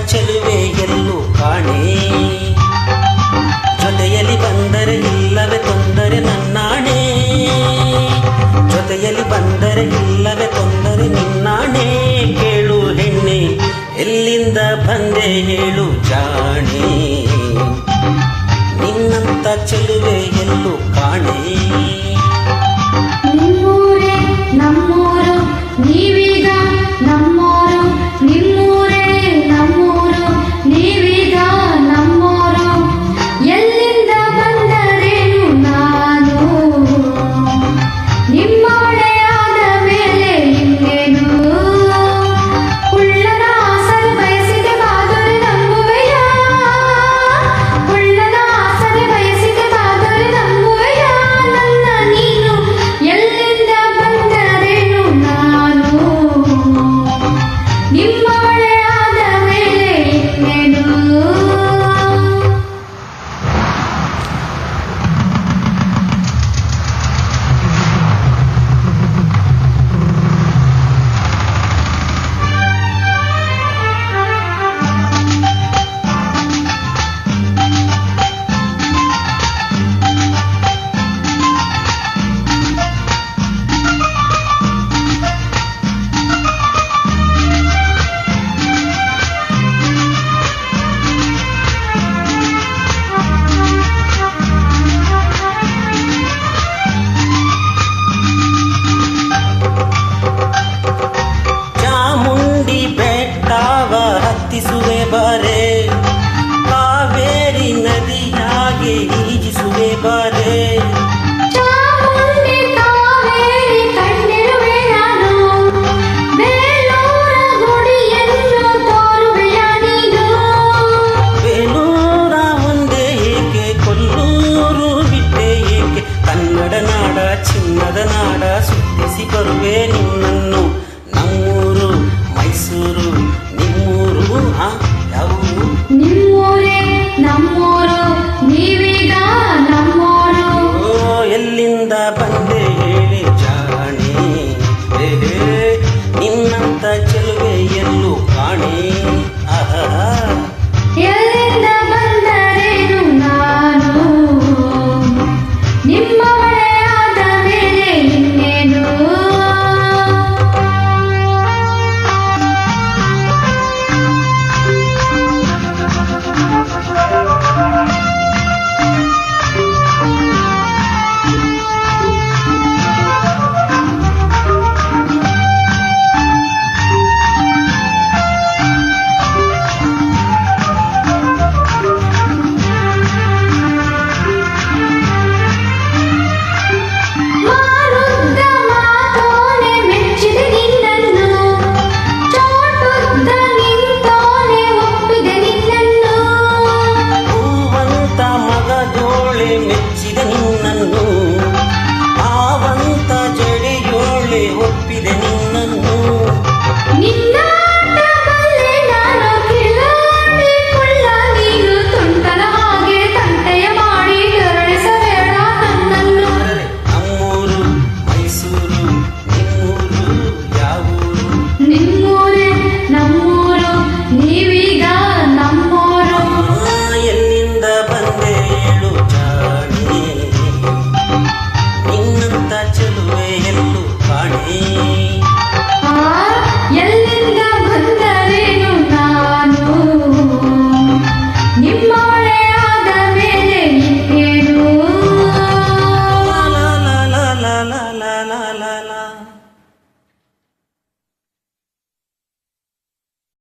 ಚೆಲುವೆ ಎಲ್ಲೂ ಕಾಣೆ. ಜೊತೆಯಲ್ಲಿ ಬಂದರೆ ಇಲ್ಲವೇ ತೊಂದರೆ ನನ್ನಾಣೆ. ಜೊತೆಯಲ್ಲಿ ಬಂದರೆ ಇಲ್ಲವೇ ತೊಂದರೆ ನಿನ್ನಾಣೆ. ಕೇಳು ಹೆಣ್ಣೆ ಎಲ್ಲಿಂದ ಬಂದೆ ಹೇಳು ಜಾಣೆ. ನಿನ್ನಂತ ಚೆಲುವೆ ಎಲ್ಲೂ ಕಾಣೆ. ನಿಮ್ಮೂರೇ ನಮ್ಮೂರು ನೀವೀಗ ನಮ್ಮೂರು. ನಿಮ್ಮೂರೇ ನಮ್ಮೂರು ನೀವೀಗ ನಮ್ಮೂರು. ಎಲ್ಲಿಂದ ಬಂದರೇನು ನಾನು ನಿಮ್ಮೊಡೆ ಆದ ಮೇಲೆ ಇನ್ನೇನು. ಉಳ್ಳನ ಆಸರೆ ಬಯಸಿದೆ ಬಾದರೆ ನಂಬುವೆಯ. ಉಳ್ಳನ ಆಸರೆ ಬಯಸಿದೆ ಬಾದರೆ ನಂಬುವೆಯ. ನನ್ನ ನೀನು ಎಲ್ಲಿಂದ ಬಂದರೇನು ನಾನು ನಿಮ್ಮೊಡೆ ಆದ ಮೇಲೆ ಇನ್ನೇನು. ಚಾಮುಂಡಿ ಬೆಟ್ಟವ ಹತ್ತಿಸುವೆ ಬಾರೆ. ಕಾವೇರಿ ನದಿಯಾಗೆ ಈಜಿಸುವೆ ಬಾರೆ. ಚಾಮುಂಡಿ ಕಾವೇರಿ ಕಂಡಿರುವೆ ನಾನು. ಬೇಲೂರ ಗುಡಿಯನ್ನು ತೋರುವೆಯ ನೀನು. ಬೇಲೂರ ಒಂದೇ ಏಕೆ ಕೊಲ್ಲೂರು ಬಿಟ್ಟೆ ಏಕೆ. ಕನ್ನಡ ನಾಡ ಚಿನ್ನದ ನಾಡ ಸುತ್ತಿಸಿ ಬರುವೆ ನಿನ್ನನ್ನು. ನಮ್ಮೂರು ಮೈಸೂರು ನಿಮ್ಮೂರು ಯಾವುದು. ನಿಮ್ಮ